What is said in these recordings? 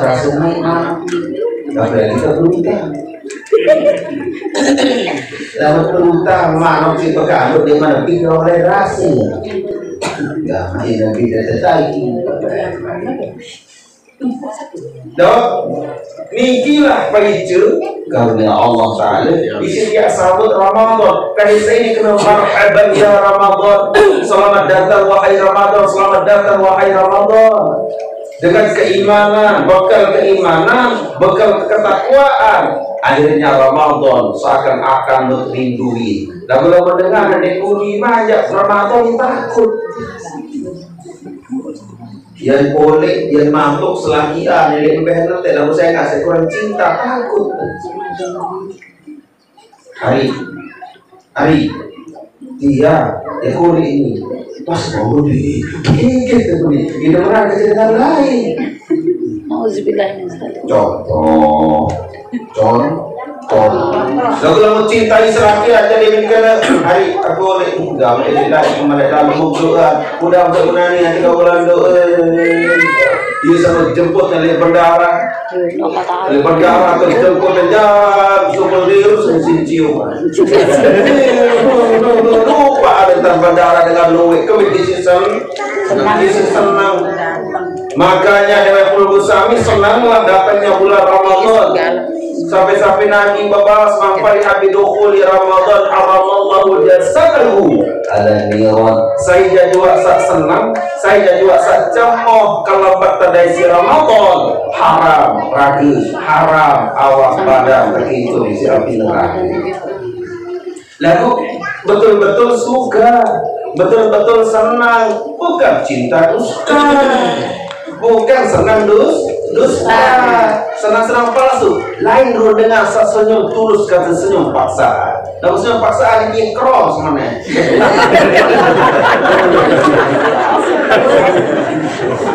rasanya nggak berani kita berutang. Lalu berutang mana sih pegang di mana kita oleh rasi. Nggak main kita tertarik. Dok, nikilah pagi karunia Allah Ta'ala isi dia sambut Ramadan. Kahisa ini kena marhaban ya Ramadan, selamat datang wahai Ramadan, selamat datang wahai Ramadan. Dengan keimanan, bekal keimanan, bekal ketakwaan, akhirnya Ramadan seakan-akan merindui. Dan kalau mendengar ada kuni manja Ramadan takut. Yang boleh, yang mampu selakian, yang benar tidak saya ngasih kurang cinta, takut. Hari, dia, yang boleh ini, pas mau di, gitu nih, ini orang kejadian lain. Contoh. Lalu kalau mencintai selakian jadi mikirnya hari aku boleh enggak menjadi kemana dalam doa udah menani nanti kau bulan doa dia sama dijemput oleh bendara atau dijemput dan supel dirus dan cium lupa ada tentang bendara dengan luwe kemisi senang makanya Dewa Pulgusami senanglah datangnya bulan Ramadan. Sampai-sampai Nabi babas sampai Nabi dukhuli Ramadan haramallahu jasadahu ala niran. Saya juga senang, saya juga cemoh kalau bertadai Ramadan haram ragi, haram awak badan begitu isi api neraka. Lalu betul-betul suka, betul-betul senang, bukan cinta dusta, bukan senang dusta, senang-senang palsu. Lain dulu dengan senyum tulus kata senyum paksaan. Lalu senyum paksaan ini cross mana?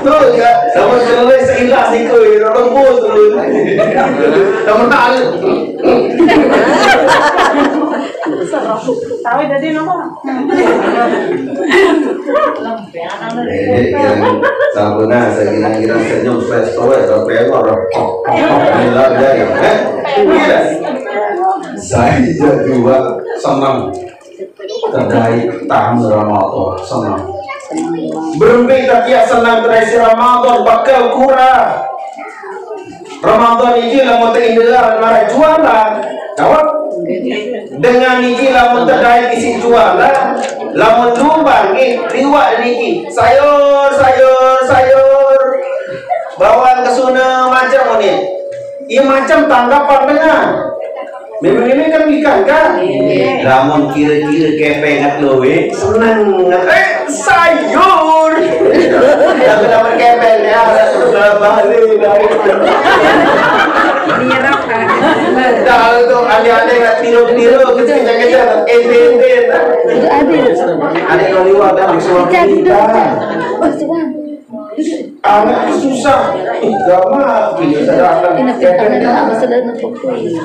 Tuh ya, sama sekali seilah sih kau, lembut terus. Kamu tak tahu jadi nama sabuna saya kira senyum stress sampai orang saya juga senang terkait tamu Ramadan senang berhenti tapi senang terkait Ramadan bakal kurang Ramadan ini lah mau terindah marah jualan kawan dengan niki lamun terkait isi jualan lamun lubang riwak niki sayur bawaan ke sana macam ni ini macam tanggapan dengan memang kan ikan kan lamun kira-kira kepengat loe senang sayur tapi lamun kepeng ya balik dari kalau tu ada-ada nak tiru-tiru kejar-kejar ente ada yang liwat dan suami kita anak susah agama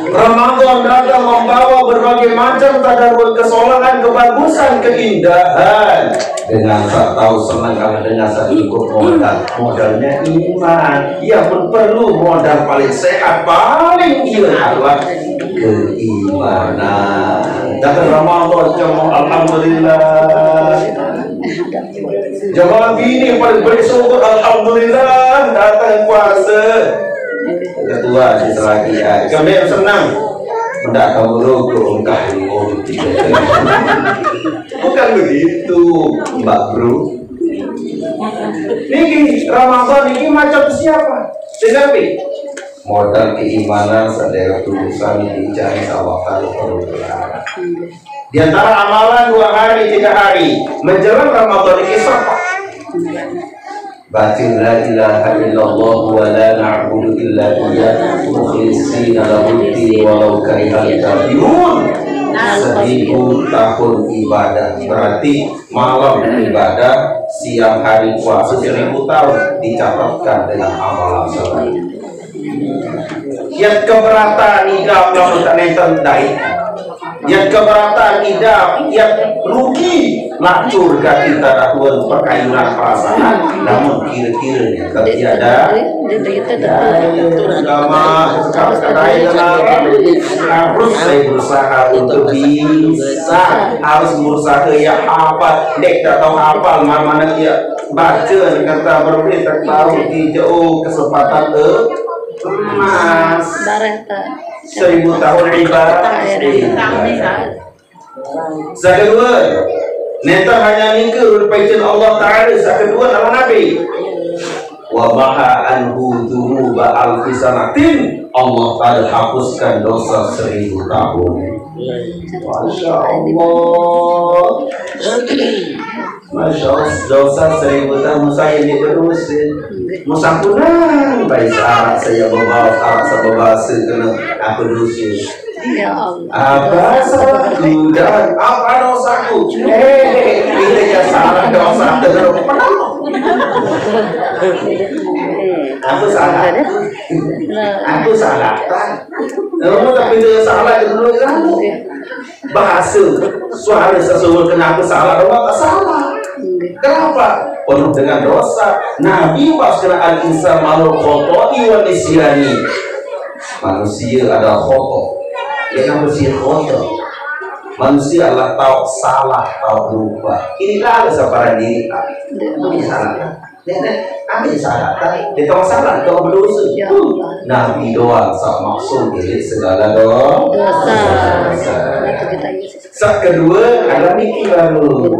Ramadan datang membawa berbagai macam tadarus kesolahan kebagusan keindahan dengan tak tahu senang kalau dengan tak cukup modalnya iman ia pun perlu modal paling sehat paling adalah keimanan. Datang Ramadan jemaah alhamdulillah jemaah ini paling bersyukur alhamdulillah datang puasa kedua selagi kami senang tidak kamu rokok bukan begitu Mbak Bro. Niki Ramadan ini macam siapa? Tetapi modal keimanan sadar tulisan dicari tawakal kepada. Di antara amalan 2 hari 3 hari menjelang Ramadan ini siapa? Baca la ilaha illallah wa la na'budu illa iyyah mukhlishina lahu-d-din walau karihal kafirun. 1000 tahun ibadah berarti malam ibadah siang hari puasa 1000 tahun dicatatkan dengan amalan soleh. Yang keberatan nikah yang tak nenten dai yang keberatan tidak, yang rugi lacur ke kita dakwah perkayunan perasaan. Namun kira-kira tiada agama harus saya berusaha untuk bisa, harus berusaha ya hafal, dek tak tahu hafal mana dia baca kata berbeda tahu di jauh kesempatan emas 1000 tahun ibadah. Kedua, neta hanya nikah berpaitan Allah Ta'ala. Kedua nama Nabi wa maha anhu dunuba alfi sanatin, Allah Ta'ala hapuskan dosa 1000 tahun. Masya Allah, Masya Allah, dosa 1000 tahun saya ini berdosa. Musampunan baik saat saya membawa saya berbahasa kena aku dosa. Ya Allah. Apa salahku dan apa dosaku? Kita yang salah dosa dengan aku salah. Aku salah. Kamu tapi dia salah dulu kamu. Bahasa suara sesuatu kenapa salah, orang tak salah. Kenapa? Penuh dengan dosa. Nabi wasna al-insan malu khoto'i wa nisyani. Manusia adalah khoto'. Yang bersih khotoh. Manusia adalah tahu salah, tahu lupa. Inilah kesabaran diri. Ini salah. Kami salah. Dia tahu salah, tahu berdosa. Nabi doang sak maksud diri segala dosa. Sak kedua adalah mikir lalu.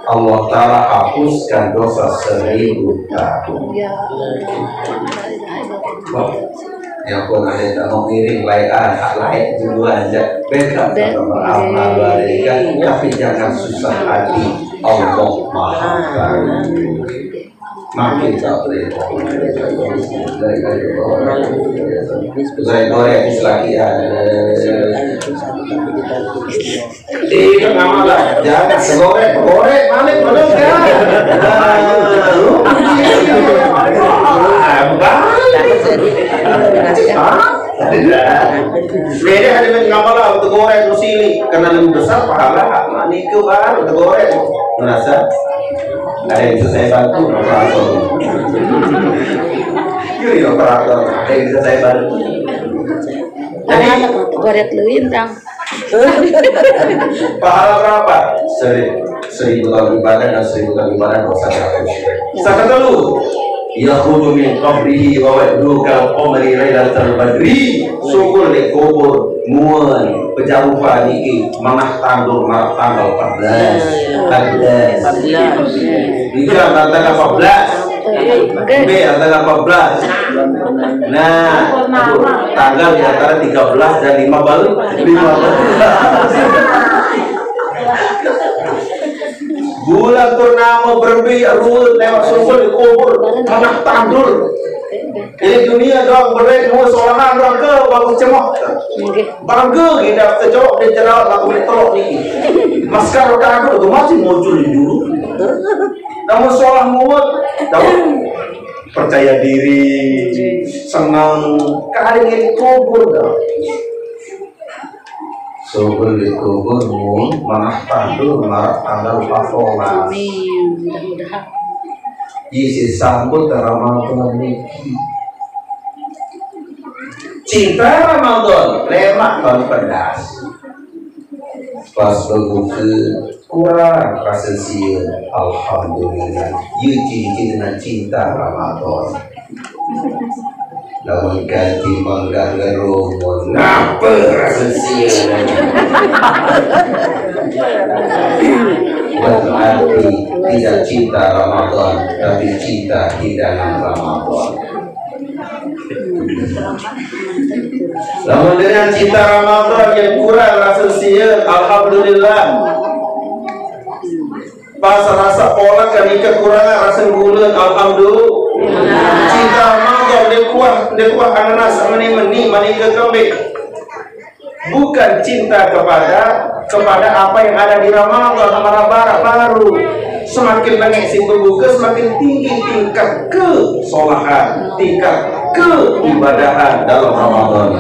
Allah Ta'ala hapuskan dosa 1000 tahun. Yang pun ada tak mau ngiring layan, lain dulu aja. Beka beramal berikan, tapi jangan susah hati. Allah Maha Kaya. Makin tak boleh. Saya goreng selagi ada. Tidak ngamalah, jangan segoreng, malik belum kan? Beda ada yang ngamalah untuk goreng musili karena lebih besar pahala. Mani ke baru untuk goreng merasa. Ada yang bisa saya bantu operator. Yuri operator, ada yang bisa saya bantu. Jadi goreng leuwin Kang. Pahala berapa? 1000 kali ibadah dan 1000 kali ibadah dosa hapus. Satu dulu. Yakhruju min qabrihi wa waddu kal qamari lailatal badri. Syukur di kubur muan pejarupa niki manah tanggal 14. Bisa tanggal 14. B tanggal 14. Nah, tanggal di antara 13 dan 15. Bulan purnama berbiru lewat sumber di kubur tanah tandur. Ini dunia doang berbaik semua solahan doang ke bagus cemok. Bangga kita kecok di jerawat laku telok ni. Maskar tanah itu masih muncul di dulu. Namun solah muat, tahu percaya diri, senang, kali ini kubur dah. Sobel di kuburmu, manah tandur, marah tanggal pasola. Amin, mudah-mudahan. Isi sambut Ramadan ini. Cinta Ramadan, lemak tahun pedas. Pas begitu kurang rasa sia, alhamdulillah. Yuji dengan cinta Ramadan. Lawan ganti manggar rumon, ngapa rasa sia? Berarti tidak cinta Ramadan, tapi cinta di dalam Ramadan. Namun dengan cinta Ramadan yang kurang rasa sia, alhamdulillah. Pas rasa pola kan kekurangan rasa gula, alhamdulillah. Cinta Ramadan dia kuat ananas mani ke kambing. bukan cinta kepada apa yang ada di Ramadan sama baru. Semakin banyak si berbuka, semakin tinggi tingkat kesolahan, tingkat keibadahan dalam Ramadan.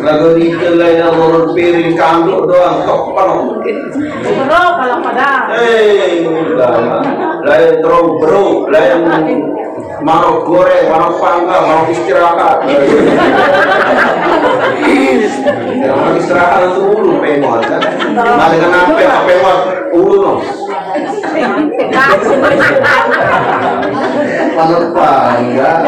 Lagu itu lain urut piring kanduk doang kepenuh. Bro kalau pada. Lain bro, lain mau goreng, mau panggang, mau istirahat. Mau istirahat itu ulu pengon kan? Nah dengan apa pengon ulu no. Mau panggang.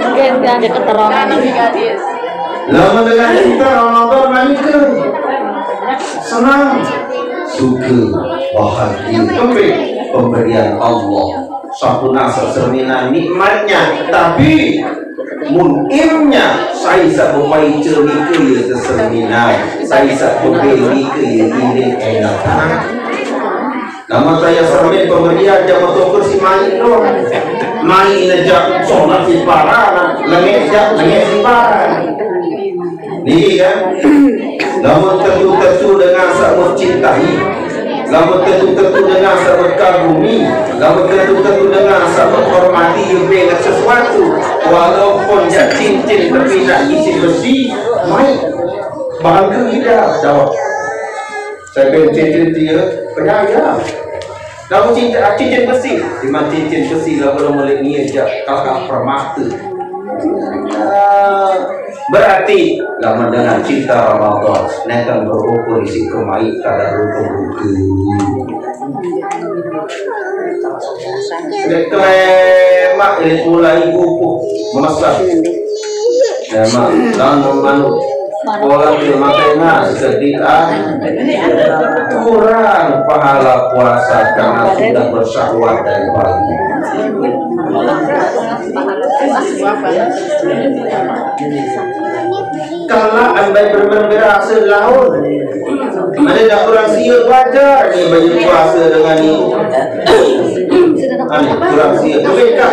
Mungkin dia ada keterangan. Lama dengan kita Ramadan manika senang, suka, bahagia, pemberian Allah. Satu nasa cerminan nikmatnya, tapi munimnya saya tak bermain cermin ke ya keserminan, saya tak berbeli ke ya ini enak. Nama saya cermin pemberian jam atau kursi main doang, main aja solat si parah, lengket si parah. Nih kan, namun tentu dengan sangat cintai, namun tentu dengan sangat kagumi, namun tentu dengan sangat hormati dengan sesuatu, walaupun jak cincin tapi nak isi besi, baik, bangga tidak jawab. Saya pengen cincin dia, penyayang. Namun cincin besi, dimana cincin besi lah belum boleh ni aja kakak permata. Berarti lama dengan cinta Ramadan nekan berukur isi kemai kadar ruku Deklemak ini mulai buku memasak memang lalu manut pola makanya sedikit kurang pahala puasa karena sudah bersyahwat dari pagi. Kalau anda berhasil laut, ada tak kurang siap wajar ni baju puasa dengan ni. Ani kurang siap, mereka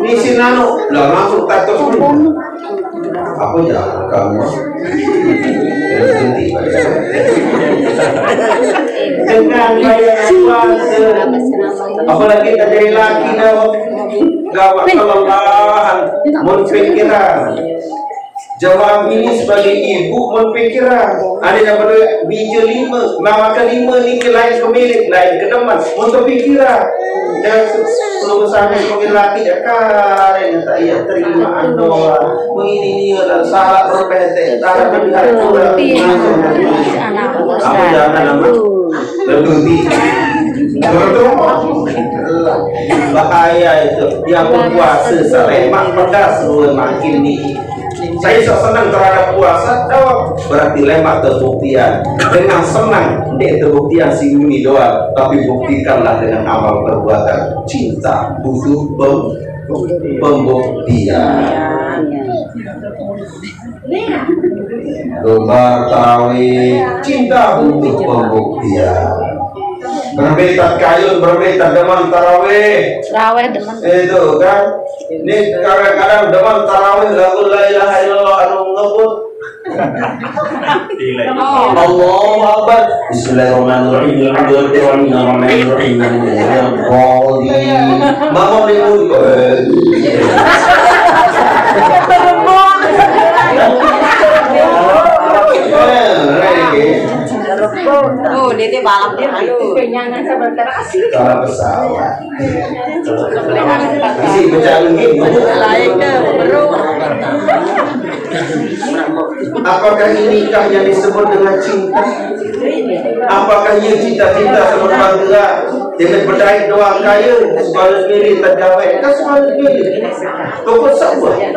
ni si nano lah masuk tatos pun. Apa jangan kamu? Dengan bayar puasa, apalagi tak jadi laki dah. Gawat kelelahan, menfikiran. Jawab ini sebagai ibu menfikiran. Ada yang berbija 5, makan 5 ni ke lain kemilik, lain ke depan, untuk fikiran. Dan sebelum sampai sebagai laki karen tak ia terima doa. Ini adalah salah berpete, salah berpihak kurang. Apa jangan nama lebih bahaya itu yang berpuasa selemak pedas makin nih. Saya senang terhadap puasa, berarti lemak terbuktian. Dengan senang, tidak terbuktian si Mimi doang, tapi buktikanlah dengan amal perbuatan. Cinta butuh pembuktian. Lembar tarawih, cinta butuh pembuktian. Berbetat kayun, berbetat deman tarawih. Tarawih deman. Itu kan. Ini kadang-kadang deman tarawih lagu la ilaha illallah anu ngebut. Allahu Akbar. Bismillahirrahmanirrahim. Alhamdulillahirrahmanirrahim. Mama limun. Oh, dia balap dia penyangan sebentar asli. Kalau pesawat. Isi berjalan gitu. Lain ke bro. Apakah ini nikah yang disebut dengan cinta? Apakah ia cinta-cinta sama bangga dengan berdaya doang kaya sekolah sendiri tergawai kan sekolah sendiri toko sahabat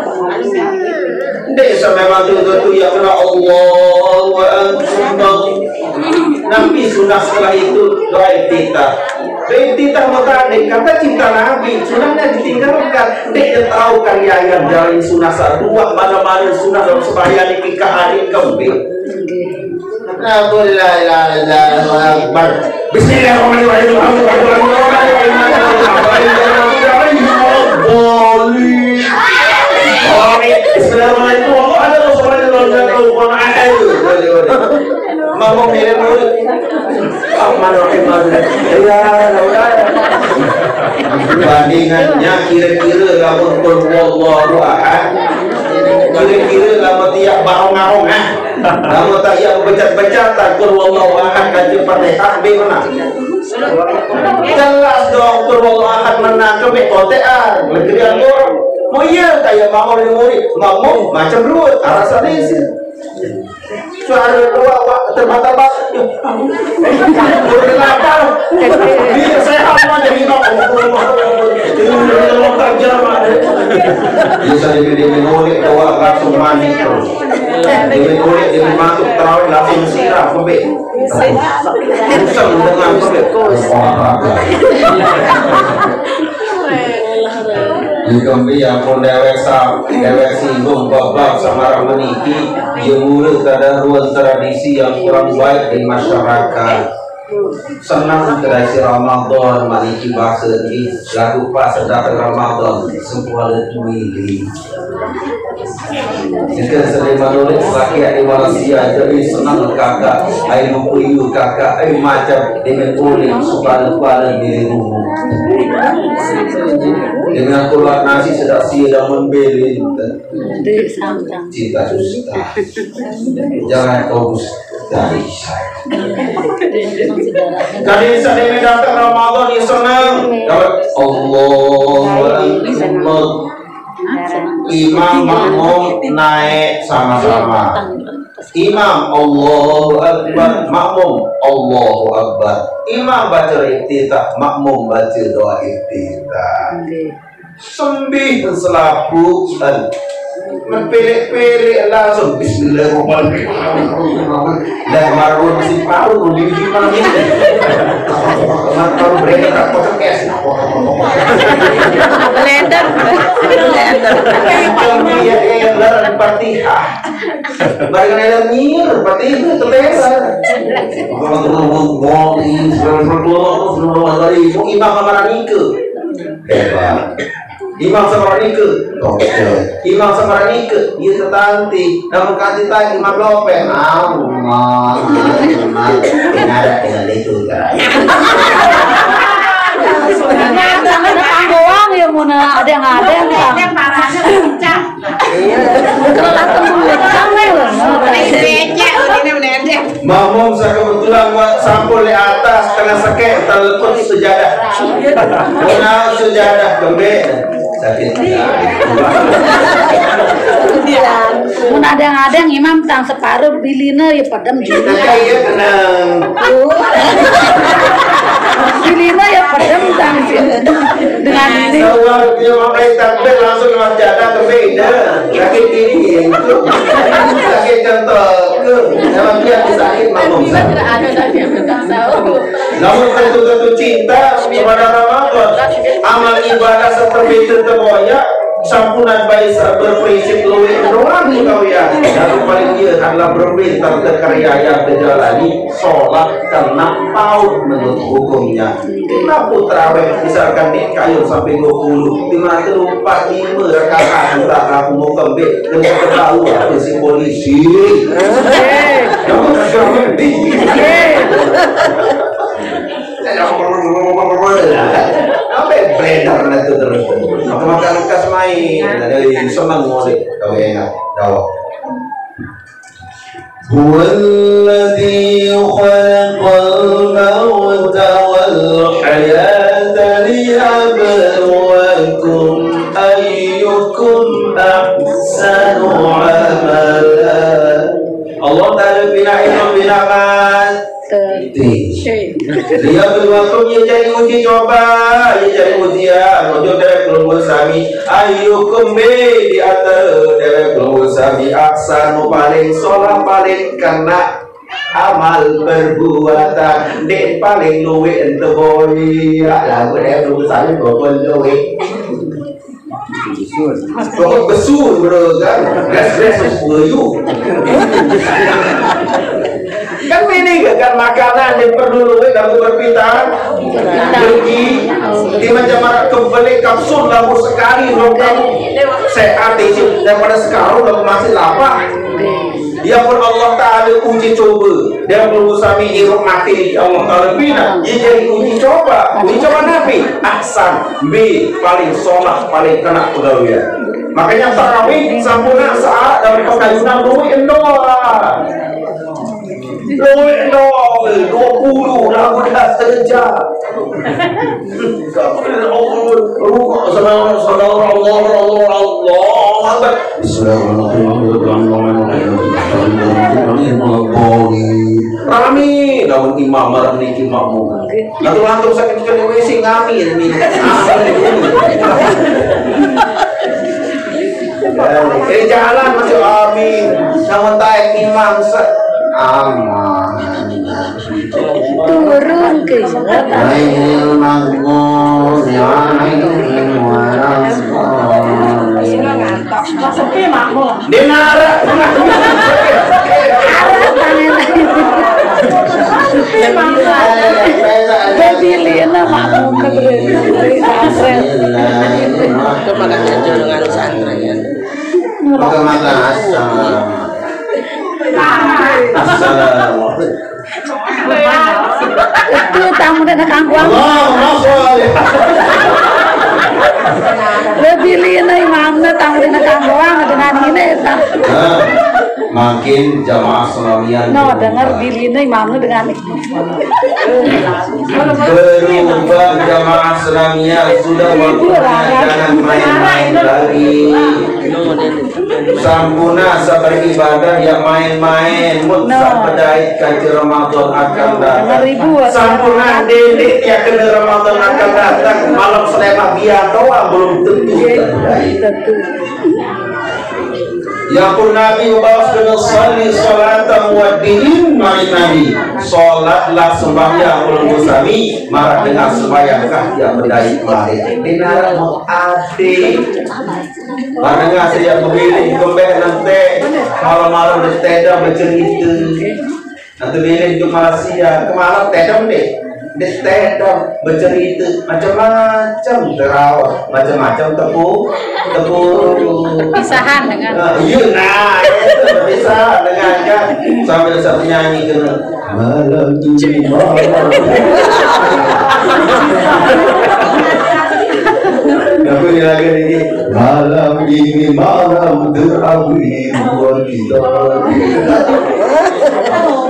desa memang tu ya kena Allah wa antum Nabi sunnah setelah itu doa iftitah. Iftitah maka kata cinta Nabi sunnahnya ditinggalkan. Dia tahu karya yang jalan sunnah dua mana-mana sunnah dalam sembahyang ini ke hari kembali. bandingannya kira-kira lamun qul huwallahu ahad, kira-kira lamun tiap barong-barong lamun tak yang becat-becatan qul huwallahu ahad kaji Fatihah be menang. Jelas dong qul huwallahu ahad menang ke kotean negerian orang. Mau iya kayak mau murid mau macam ruwet alasan ini. Suara dua terbata-bata. Kenapa? Biar saya hafal jadi bisa dimulik doa langsung mandi terus. Dimulik jadi masuk terawih langsung sirah pembek. Susah dengan pembek. Ikambi yang pun dewek singgung bab samarang meniki jemur kadang ruang tradisi yang kurang baik di masyarakat. Senang tradisi Ramadan meniki bahasa ini lagu pas datang Ramadan semua letui. Jika sedih menulis rakyat di Malaysia jadi senang kakak, air mempuyu kakak, air macam dengan kulit supaya diri rumah. Dengan keluar nasi sedap sia membeli cinta susah. Jangan kau dari saya. Kali ini datang Ramadan yang senang. Allah imam makmum naik sama-sama. Imam Allahu Akbar, makmum Allahu Akbar. Imam baca iftitah, makmum baca doa iftitah. Sembih selapuan mempelek-pelek langsung bismillahirrahmanirrahim. Dan marun si paru di mana ni? Marun mereka tak potong kes. Blender. Kami yang larang Fatihah. Bagi yang nyir Fatihah terlempar. Imam Amaranike. Hebat. Imam Samaranike, Imam Samaranike, dia tertanti, namun kanti tadi Imam Lope, Allah, ada dengan itu kan? Ada panggoang ya mana ada yang parahnya pecah. Kalau ketemu Mamum saya kebetulan buat sampul di atas tengah sekek telepon sejadah, mana sejadah kembali. Mun ada imam tang separuh bilina ya padam juga. Bilina ya padam tang dengan ini. Kalau dia makai takbir langsung masjid ke beda. Sakit ini itu. Sakit contoh ke. Dalam dia sakit mamum. Namun tentu cinta kepada Ramadan. Amal ibadah seperti itu semuanya sampunan baik berprinsip luwih orang kau ya. Lalu paling dia adalah berminta karya yang terjalani sholat karena tahu menurut hukumnya. Kenapa terawih misalkan di kayu sampai 20 5 rakaat tak aku mau kembali dengan tahu apa si polisi. Kamu tak ngerti. Apa beredar nanti terus. Aku makan kas main dari senang ngomong. Kau enak, tahu. Huwallazi khalaqal mauta wal hayata liyabluwakum ayyukum ahsanu amala. Allah Ta'ala bina dia berwaktu dia jadi uji coba, dia jadi ujian. Ojo dari kelompok sami, ayyukum di antara dari kelompok sami aksanu paling solah paling kena amal perbuatan dek paling luwe ente boy. Lagu dari kelompok sami bopon luwe. Pokok besur bro kan, gas besur you. Bili kan makanan yang perlu dalam berpintar pergi di macam mana kembali kapsul lalu sekali kamu sehat itu daripada sekarang lalu masih lapar. Dia pun Allah Ta'ala uji coba. Dia berusaha hidup mati Allah Ta'ala bina. Dia jadi uji coba. Uji coba Nabi ahsan B paling soleh paling kena pegawai. Makanya tarawih sempurna saat dalam pengayunan luwih doa. Luwih doa 20 lagu dah sejak. Rukuk saudara Allah. Rami daun imam marah niki makmum. Lalu sakit kali wesi ngamin ni. Jalan masih amin. Namun taik imam aman. Turun ke Denara. Babilina makmum ke pesantren. Kemakan jajan dengan pesantren. Maka assalamualaikum. Itu tamu dan kangkuang. Lebih lina imamnya tamu dan kangkuang dengan ini. Makin jamaah Salamian. No, dengar bilina imamnya dengan ini. Berubah jamaah Salamian sudah waktunya jangan main-main lagi. Sampuna seperti ibadah yang main-main mutsa pedait kaji Ramadan akan datang. Sampuna delik ya kena Ramadan akan datang. Malam selama biar doa belum tentu tentu. Ya pun Nabi bawas dengan salli salatan muaddiin mari Nabi salatlah sembahyang ulun sami marah dengan sembahyangkah yang berdaya mari dinar ade marah sejak memilih kembali nanti malam-malam di teda bercerita nanti milih di Malaysia kemalam teda deh di teda bercerita macam-macam terawat macam-macam tepuk pisahan dengan iya bisa dengan kan sampai satu nyanyi kena malam ini aku ini lagi ini malam ini malam terakhir buat kita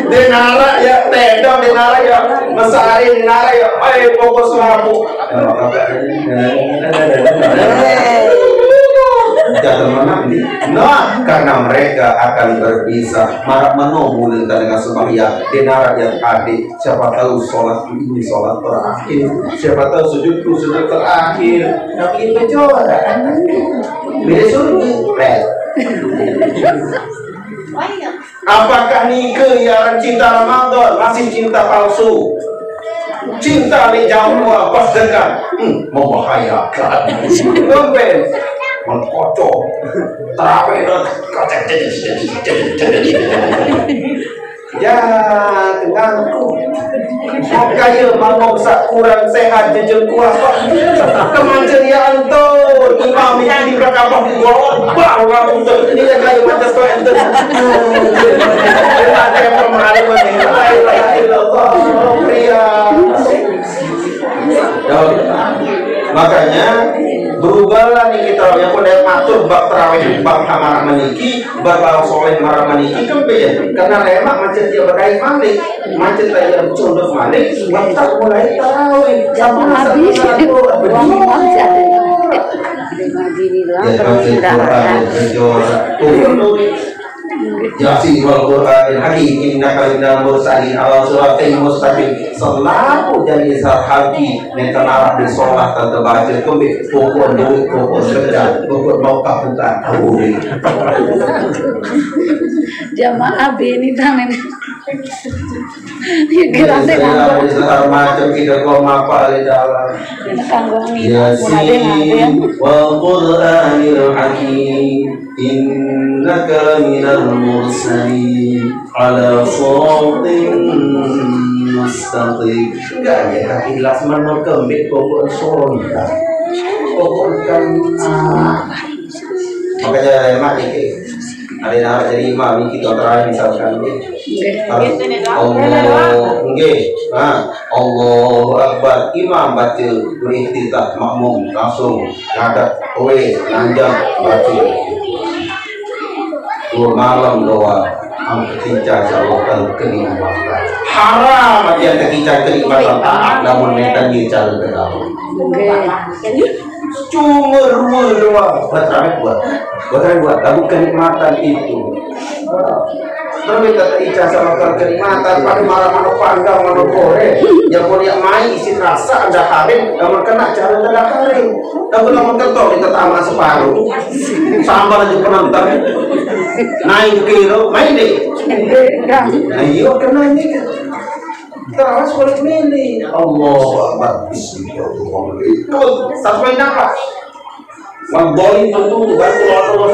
denara ya tenda denara ya mesari denara ya ayo fokus lampu jatuh menang nah karena mereka akan berpisah marah menunggu dengan sembahyang denara yang adik siapa tahu sholat ini sholat terakhir siapa tahu sujudku sujud terakhir tapi berjuara besok apakah nikah yang cinta Ramadan masih cinta palsu cinta di Jawa pas dekat membahayakan ngomben mengkocok terawih ya denganku makanya mau kurang sehat jejel kuasa kemanceriaan tuh imam yang di belakang gobak orang untuk ini yang kayu macam tu ente ada yang pemahaman ini la ilaha illallah pria makanya berubahlah nih kita yang boleh matur bab tarawih bab marah meniki bab soleh marah meniki kempe karena lemak macam dia berdaya malik macam dia condong malik waktu mulai tarawih sampai habis Yasin wal Qur'anil Hakim innaka minal mursalin ala siratin mustaqim selalu jadi sahabi yang arah di sholat dan baca kembali pokok duit pokok kerja pokok mau kapukan tahu jamaah bini tangan Kira teh nganggo. Segala macam kita kau apa di dalam. Kanggo ngi. Yasin wal Qur'anil Hakim innaka minal mursalin ala shiratin mustaqim. Enggak ya kaki jelas mana kembit pokok surga. Pokok kan makanya mak ini ada yang jadi imam ini kita terakhir misalkan Allah Allahu Akbar imam baca beriftitah makmum langsung ngadap kowe nanjang baca dua malam doa ketika Allah kenikmatan haram aja ketika kenikmatan taat namun netan dia cara kedau cuma doang buat lalu kenikmatan itu terus kata ijazah makan kenikmatan pada marah-marah panggang mana goreng yang punya main isi rasa ada harim namun kena jalan ada harim namun ketok kita tamat separuh sambal aja penonton naik kilo main deh nah iya kena ini terus boleh milih Allah Akbar bismillahirrahmanirrahim sampai nafas Mabdoli tentu bantu Allah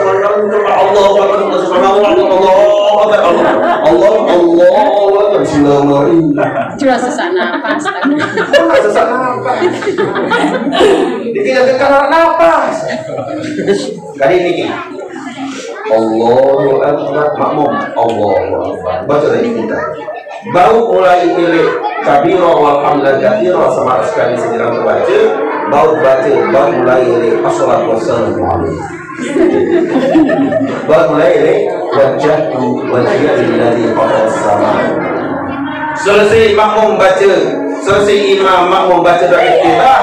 Cuma sesak nafas. Sesak nafas. Dikira karena nafas. Kali ini Allahu Akbar makmum Allahu Akbar baca dari kita baru mulai milik kabiro walhamdulillah kathiro sama sekali sedang terbaca baru mulai milik assalat wassalamu alaikum baru mulai milik wajahtu lillahi fatah sama selesai makmum baca selesai imam makmum baca doa iftitah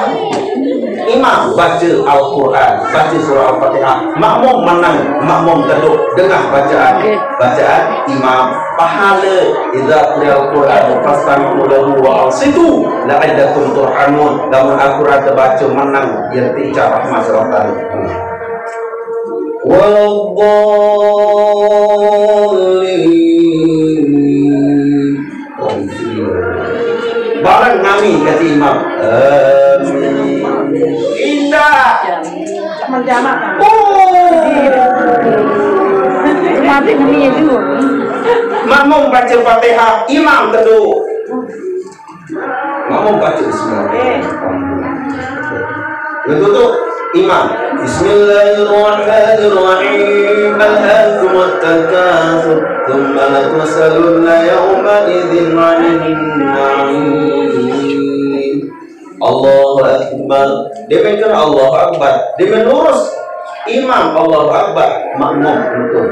imam baca Al-Quran, baca surah Al-Fatihah, makmum menang, makmum teduh dengar bacaan imam pahala idza qira'al Quran fastami'u lahu wa ansitu la'allakum turhamun lamun Al-Quran terbaca menang yang bicara masyarakat barang nami kata imam indah Menjamak. Mati kami itu. makmum baca Fatihah imam teduh makmum baca bismillahirrahmanirrahim itu imam bismillahirrahmanirrahim alhaakumut takatsur thumma latus'alunna yawma idzin 'anil na'im Allahu Akbar dia mention Allahu Akbar dia menurus imam Allahu Akbar makmum itu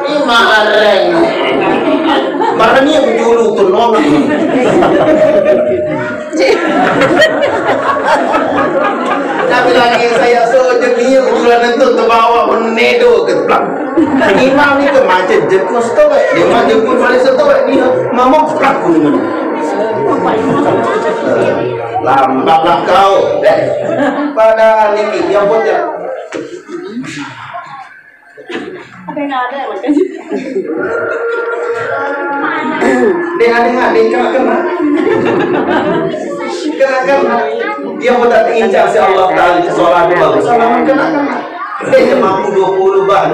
imam areng marahnya berjulu tu nong tapi lagi saya sojak dia berjualan itu terbawa menedo ke belakang imam ni ke macam jekus tu dia macam jekus Malaysia tu dia mamam pelaku ni lambatlah kau pada ini yang buat ya Apa yang ada macam dengar dia kena dia pun tak incar si Allah Ta'ala kesoalan dia bagus kena dia mampu 20 bahan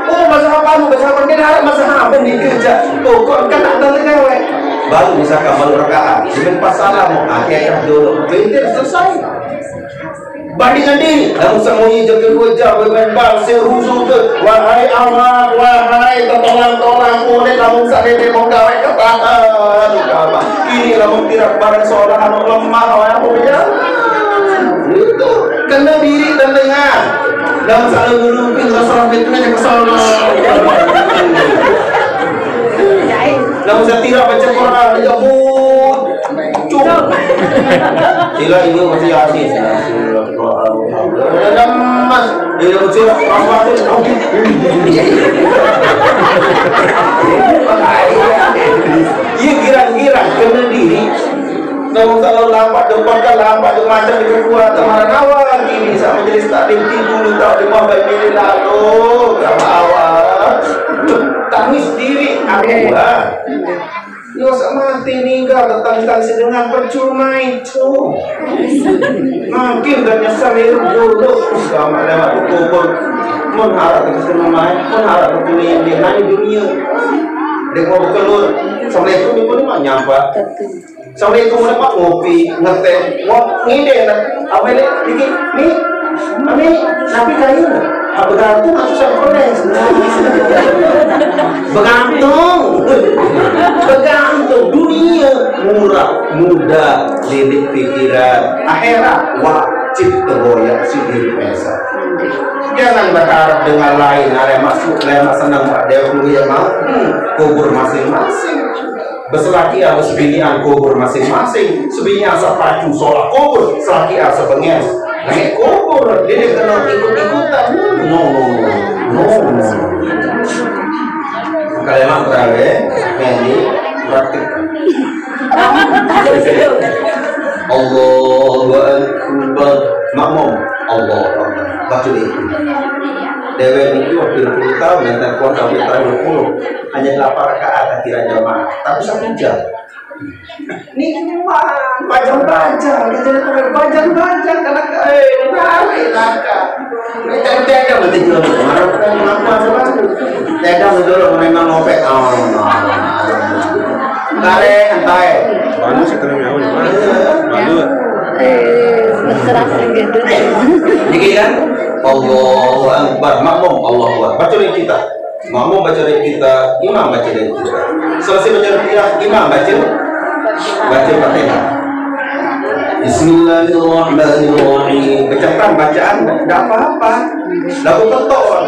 oh masa apa dia harap masa apa ni kerja oh kok kena tak lewat baru misalkan baru rakaat dengan pasalah mau akhirnya dulu bentar selesai bandingan diri lalu semuanya jaga wajah berbenbar serusuh tu wahai Allah wahai tolong boleh lalu saya mau gawai ketahan ini lalu tidak barang seorang anak lemah apa ya itu kena diri dan dengar lalu saya melukis masalah fitnah yang kesalahan lalu saya tidak baca Quran ya pun cukup tidak ini masih asis lemas dia ucap apa tu ia girang-girang kena diri namun kalau lambat depan kan lambat macam di kedua kemarin awal ini sama jadi taklim tidur tahu di bawah pilih lalu sama awal tangis diri Arwah. Yo mati ninggal datang dengan percuma itu. Makin dan nyesal dulu sama lewat kubur. Mengharap ke rumah, mengharap ke dunia dia nanya dunia. Dia mau keluar. Assalamualaikum itu mah nyapa. Assalamualaikum dapat ngopi, ngeteh, ngide apa ini? Nih, ini tapi kayu. Bergantung atau surprise? Bergantung dunia murah, mudah, lidik pikiran, akhirat wajib tergoyak sidir pesa. Jangan berharap dengan lain, ada masuk, ada senang, ada yang mau kubur masing-masing. Beselaki harus sebinian kubur masing-masing. Sebinian sepacu sholat kubur, selaki harus sebenges. Naik kubur, dia kena ikut-ikutan. No. Kalimat terakhir, ini praktik. Allahu Akbar. Makmum, Allah. Baca itu. Dewa itu waktu 20 tahun yang terkuat sampai tahun 20 hanya 8 rakaat kira jamaah, tapi 1 jam. Ini cuma baca-baca, baca-baca karena laka. Tega betul jual, tega betul memang ngopek. Kare entai. Baru sekarang ya, baru. Berserah gitu. Jadi kan Allahu Akbar, makmum Allahu Akbar. Baca dari kita. Makmum baca dari kita, imam baca dari kita. Selesai baca dari kita, imam baca Fatihah. Bismillahirrahmanirrahim. Kecepatan bacaan enggak apa-apa. Lagu ketok.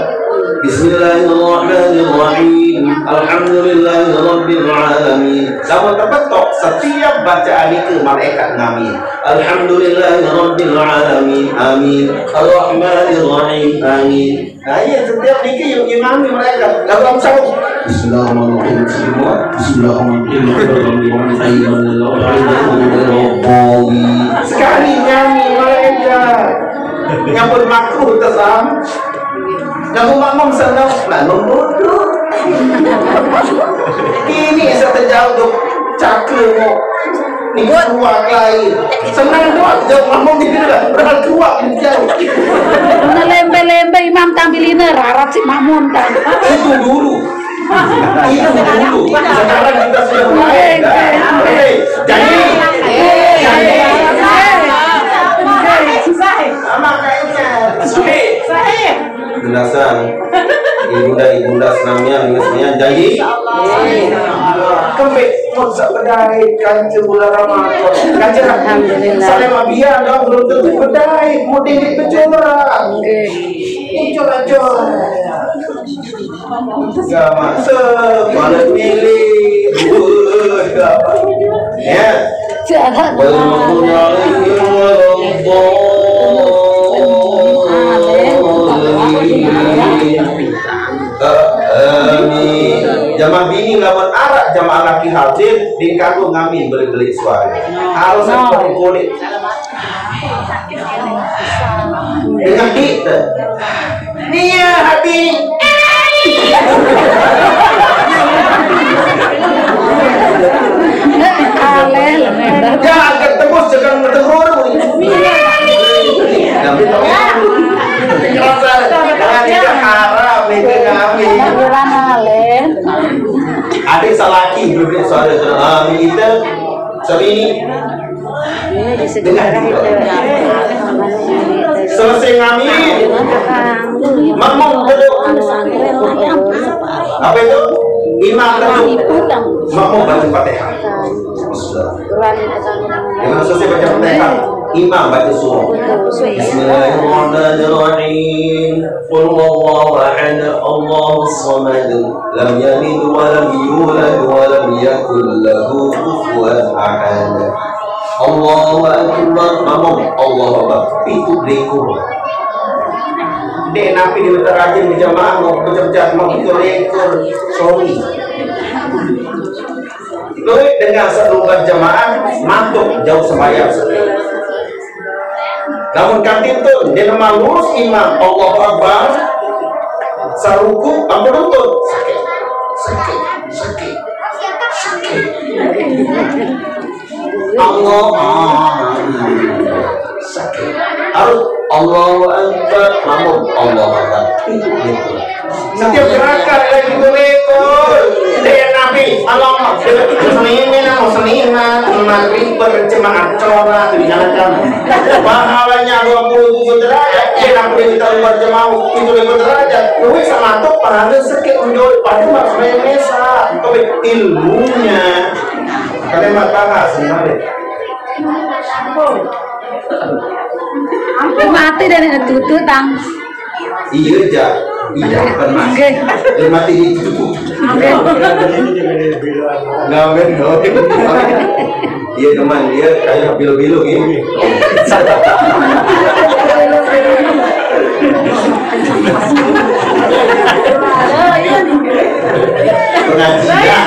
Bismillahirrahmanirrahim. Alhamdulillahirabbil alamin. Lagu terbetok setiap bacaan itu malaikat ngamin. Alhamdulillahirabbil alamin. Amin. Arrahmanirrahim. Amin. Nah, iya setiap dikit yuk imami malaikat. Lagu sahur. Bismillahirrahmanirrahim. Bismillahirrahmanirrahim. Sekali nyami malaikat. Nyambut makruh tersam. Yang makmum senang, makmum bodoh. Ini satu jauh cakra ni kuat lain. Senang doang jauh makmum di sana berat kuat jauh. Mana lembe-lembe imam tampilina rarat si makmum kan. Itu dulu. Sekarang kita sudah mulai. Jadi Benasan ibunda senangnya jadi kembali masa pedai kancil bulan Ramadan kancil alhamdulillah saleh mabia dah belum tentu pedai mau dingin pecora gak masuk malah milih ya Jangan. Jamaah bini lawan arak jamaah laki hadir di kagum ngamin beli-beli suara harus seperti kulit dengan kita dia hati jangan tembus jangan bertegur adik salaki beli suara amin itu ini dengan selesai ngamin makmum duduk apa itu imam duduk makmum baca Fatihah dengan selesai baca Fatihah imam baca surah Bismillahirrahmanirrahim Qul huwallahu ahad Allahus samad lam yalid wa lam yulad wa lam yakul lahu kufuwan ahad Allahu akbar makmum Allahu akbar itu rekor dek napi di rajin di jamaah mau berjam-jam mau itu rekor sorry Loh dengan seluruh jamaah mantuk jauh sembahyang namun kantin tuh dia nama lurus imam Allahu akbar saruku ampun sakit sakit. Allah sakit. Harus Allahu Akbar, makmum Allahu Akbar. Setiap gerakan lagi berekor. Dia Nabi Allah seniman maghrib berjemaah corak di jalan pahalanya 27 derajat. Dia kita berjemaah 7 derajat. Kowe sama tuh pahala sakit unjuk pada maksudnya mesa. Tapi ilmunya kalimat bahas sebenarnya. Mati dari tutut tang. Iya ja, iya pernah. Dia mati itu. Ngamen dong. Iya teman dia kayak bilo-bilo ini. Pengajian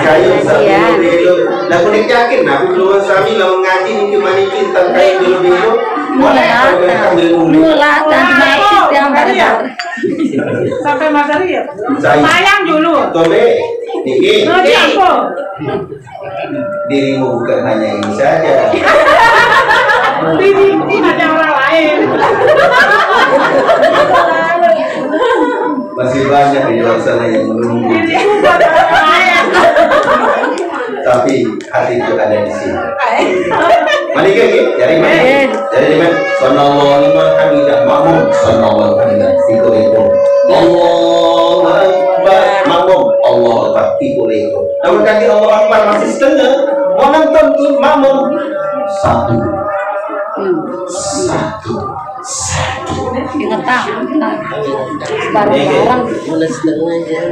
kayu bilo-bilo. Lah aku yakin aku keluar sami lah mengaji mungkin manikin tentang kayu bilo-bilo. Mulatan masih yang pada Sampai Mas Ari ya? Saya Sayang dulu. Tobe, Niki, Apa? dirimu bukan hanya ini saja. Ini ada orang lain. Masih banyak di luar sana yang menunggu. Tapi hatiku ada di sini. Mari ke, dari mana? Dari mana? Sallallahu alaihi wasallam, makmum. Sallallahu alaihi wasallam, itu. Allahu Akbar, makmum. Allahu Akbar, itu. Namun kaki Allahu Akbar masih setengah. Mau nonton makmum. Satu. ingat tak bareng-bareng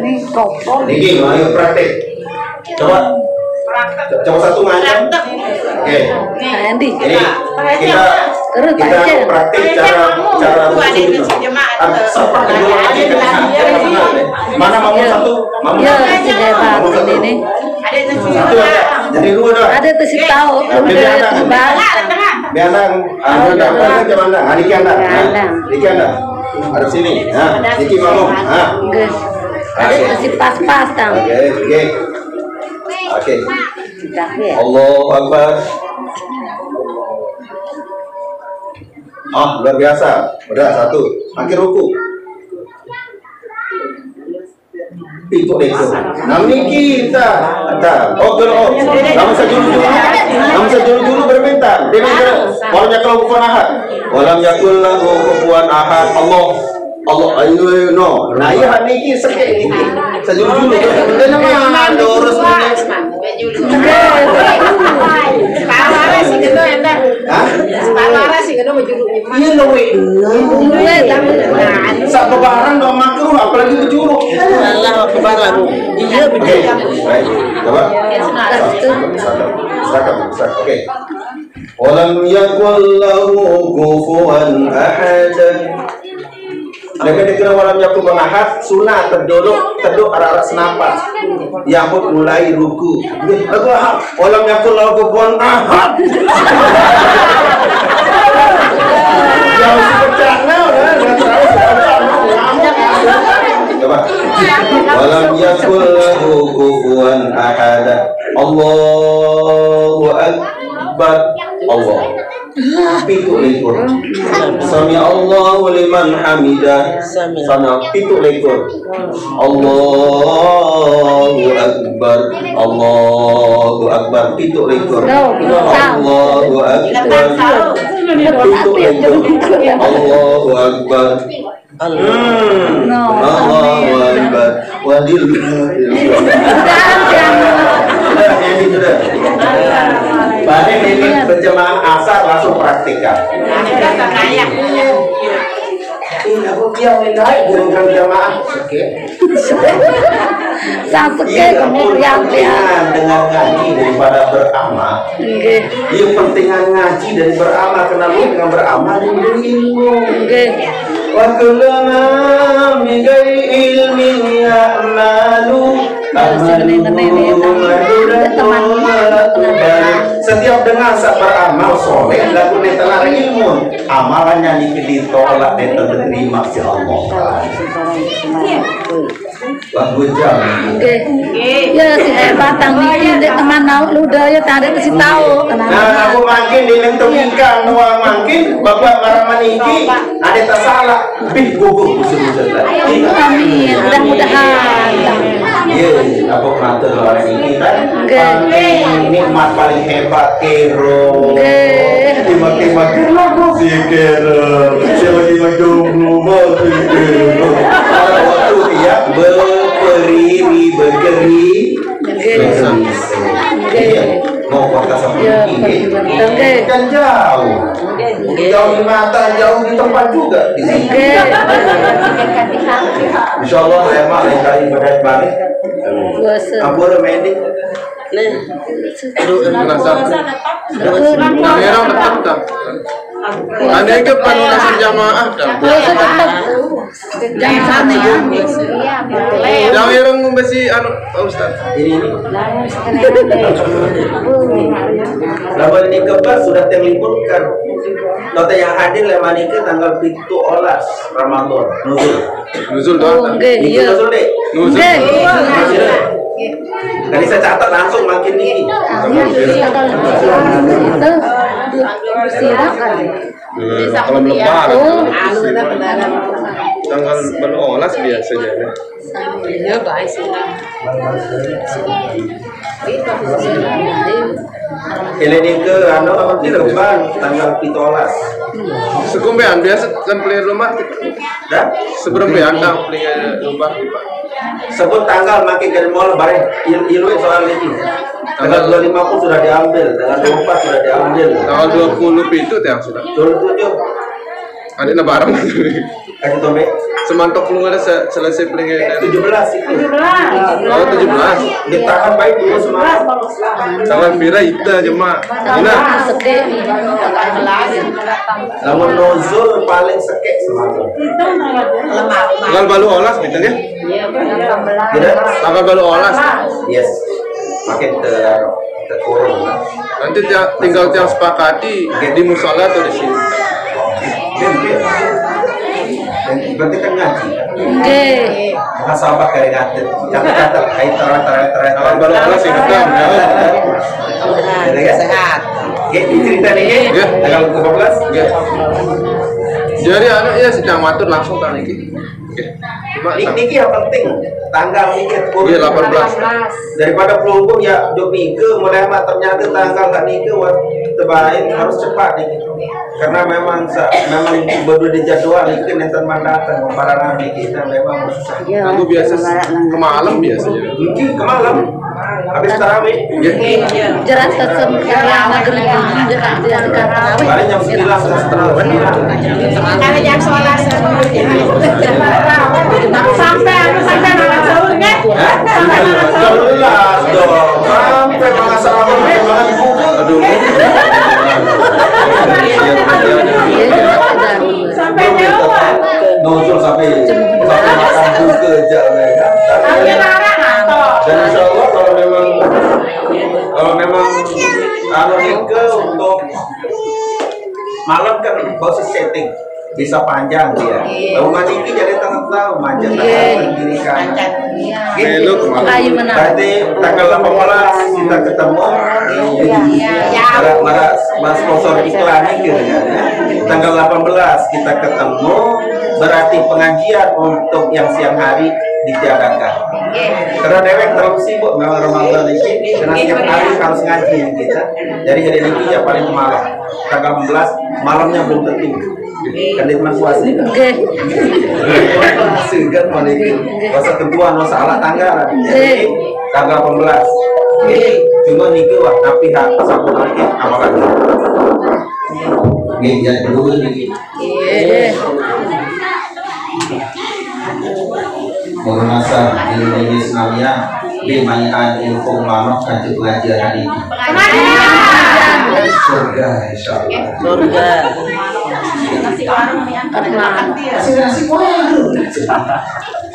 nih kopong. Niki, ayo praktek. Coba satu macam. Oke. Nanti Ini kita praktik cara mana mau satu? ya sudah ini Satu aja. Jadi dua dah. ada kasih tahu kemudian Biarlah apa macam mana? Niki anda. Niki anda. Ada sini. Nah, Niki mau. Nah. ada kasih pas-pas tang. Oke. Allahu Akbar. Luar biasa. Udah satu. Akhir ruku. Itu itu. Namanya kita. Namun sejulu berminta. Walam yakul kufuwan ahad. Walam yakul lahu kufuwan ahad. Allah ayo no. Nah iya niki sekek niki. Sejulu. Nama lurus Iya loh, sak barang dong makruh apalagi berjuluk. Salah kebarang. Iya betul. Baik, coba. Oke. Walam yakul lahu kufuwan ahad. Mereka dikira walam yakul ahad sunah terduduk arah-arah senapas. Yahud mulai ruku. Walam yakul lahu kufuwan ahad. Jauh sepercana coba. Walam yakul lahu kufuwan ahad. Allahu Akbar. Allah. Pitu lekor. Sami Allahu liman hamidah. Sana pitu lekor. Allahu Akbar. Allahu Akbar. Pitu lekor. Allahu Akbar. Pitu lekor. Allahu Akbar. Allahu Akbar. Wadil. Pada ini berjemaah asar langsung praktikkan. Ini aku dia menai dengan jemaah. Oke. Sampai kemudian dengan ngaji daripada beramal. Yang pentingan ngaji dari beramal karena lu dengan beramal dengan ilmu. Wa kullama min ghairi ilmin ya'malu. Setiap dengan saat beramal soleh laku netela ilmu amalannya ditolak dan diterima si Allah. Lagu jam. Ya si hebat tanggi dek teman nau luda ya tadi kasih tahu kenapa. Nah aku makin di lentong ikan nuang makin bapak maraman iki ada tak salah bih gugur usul-usul lagi. Amin mudah-mudahan. Iya, apa matur orang ini kan paling nikmat paling hebat kero. Makin lagu si kero, makin jomblo si kero. Waktu dia bergeri, mau kota sama ini kan jauh di mata, jauh di tempat juga di sini. Insya Allah saya malah kali balik. Ampun medik. Ada ke penulisan jamaah dah. Jangan ya. Yang ireng membesi anu Ustaz. Lawan ini kebar sudah terliburkan. Nota yang hadir lemah ini tanggal 17 Ramadan. Nuzul doang. Iya. Nuzul deh. Nuzul. Tadi saya catat langsung makin ini. Kalau lebaran tanggal berolas biasanya. Iya baik sih. Ini ke anu apa di lebaran tanggal 17. Sekumbean biasa kan beli rumah. Dah? Seberembean dah beli rumah. Sebut tanggal makin dari mall bareng ilmu soal ini. Tanggal 25 pun sudah diambil, tanggal 24 sudah diambil. Tanggal 20 itu yang sudah. 27. Ada lebaran. Kasih tombe. Semantok lu ada selesai pelingnya 17 itu. Oh 17. Ditahan baik dulu semangat. Tanggal pira itu cuma. Ina. Namun nozul paling sekek semangat. Tanggal balu olas gitu ya. Tidak? Tanggal balu olas. Yes. Makin terkurung. Nanti tinggal tiang sepakati di musola atau di sini. Dan berarti kan ngaji. Oke. Sahabat kali ngaji. Catat kait terat. Tanggal balu olas itu kan. Sehat. Oke, cerita nih. Tanggal 12. Jadi anu ya sedang matur langsung kan iki. Niki yang penting tanggal niki Iya 18. daripada pelungkung ya jok nike mulai mah ternyata tanggal kan nike terbaik harus cepat niki karena memang baru dijadwal niki nenten mandatan para nabi kita memang susah. Aku biasa ke malam biasanya. Mungkin ke malam habis tarawih. Jerat kesem negeri jerat Paling jam 9 tarawih. Karena jam sholat sampai nolak sahur kan? Sampai nolak sahur. Jelas dong. Sampai masalah perkembangan buku. Aduh. Sampai lewat. Nonton sampai makan buku aja mereka. Dan insya Allah kalau memang anu ke untuk malam kan proses setting bisa panjang dia. Rumah ini jadi tahu manjat diri kan. Gitu. Nanti tanggal 18 kita ketemu. Mas sponsor iklan gitu kan. Tanggal 18 kita ketemu. Berarti pengajian untuk yang siang hari ditiadakan. Karena dewek terlalu sibuk memang Ramadan ini. Karena siang hari harus ngaji kita. Jadi ini ya paling malam. Tanggal 16 malamnya belum tentu. Kadit mas wasi. Segan maliki. Masa ketua no salah tanggal. Jadi tanggal 18. Cuma niku wah tapi hak sabun lagi amalan. Nggih dulu niki. Menggunakan ilmu Islamiyah bimayan ilmu manok kanjeng pengajian hari ini. Surga insyaallah. Surga. Nasi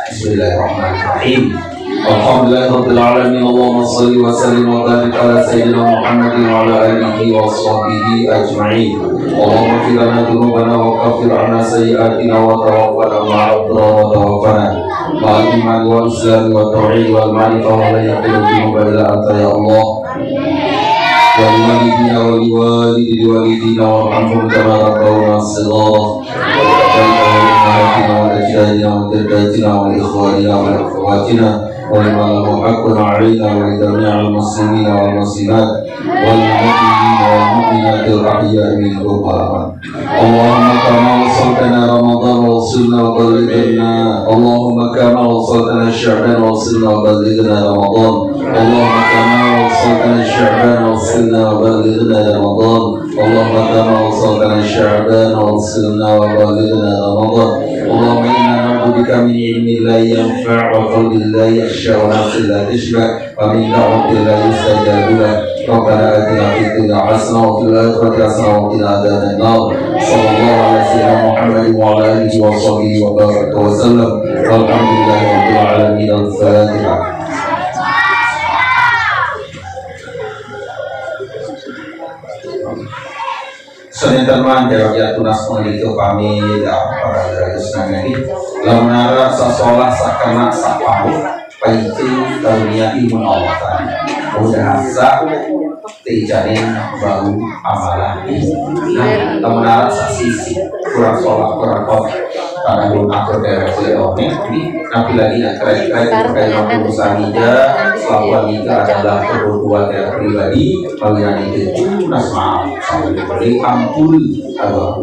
Bismillahirrahmanirrahim. Alhamdulillahirabbil alamin. Allahumma shalli wa sallim wa barik ala sayyidina Muhammadin wa ala alihi wa sahbihi ajma'in. Allahumma ighfir lana dhunubana wa kaffir 'anna sayyi'atina wa tawaffana ma'al abrar wa tawaffana ma'al iman wal islam wa tauhid wal ma'rifah wa la yaqilu dhunuba illa anta ya Allah. والوالدين والوالدين وارحمهم كما ربونا صغارا وأمهاتنا وأجدادنا وجداتنا وإخواننا وأخواتنا ولمن له حق علينا ولجميع المسلمين والمسلمات والمؤمنين والمؤمنات الأحياء منهم والأموات. اللهم كما وصلتنا رمضان وصلنا وبلغنا، اللهم كما وصلتنا شعبان وصلنا وبلغنا رمضان، اللهم كما وصلتنا شعبان وصلنا وبلغنا رمضان، اللهم كما وصلتنا شعبان وصلنا وبلغنا رمضان. اللهم إنا نعوذ بك من علم لا ينفع وقلب لا يخشى ونفس لا تشبع ومن دعوة لا يستجاب له. ربنا آتنا في الدنيا حسنة وفي الآخرة حسنة وقنا عذاب النار. صلى الله على سيدنا محمد وعلى آله وصحبه وبارك وسلم والحمد لله رب العالمين. الفاتحة. Senenterman derajat tunas peneliti kami para derajat senang ini lamnara sasolah sakana sapahu paicing karunia ilmu Allah udah asa tijanin baru amalan nah lamnara sasisi kurang sholat kurang kot karena belum atur derajat ini tapi lagi nak keren-keren terkait dengan urusan hija selama hija adalah kebutuhan dari pribadi bagian itu tunas maaf sampai diberi ampun Allah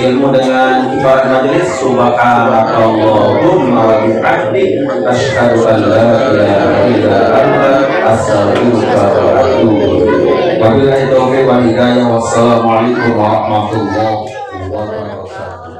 ilmu dengan kifarat majelis subhanakallahumma wa bihamdik asyhadu an la ilaha illa anta astaghfiruka wa atubu ilaik. Wabillahi taufiq wal hidayah. Wassalamualaikum warahmatullahi wabarakatuh.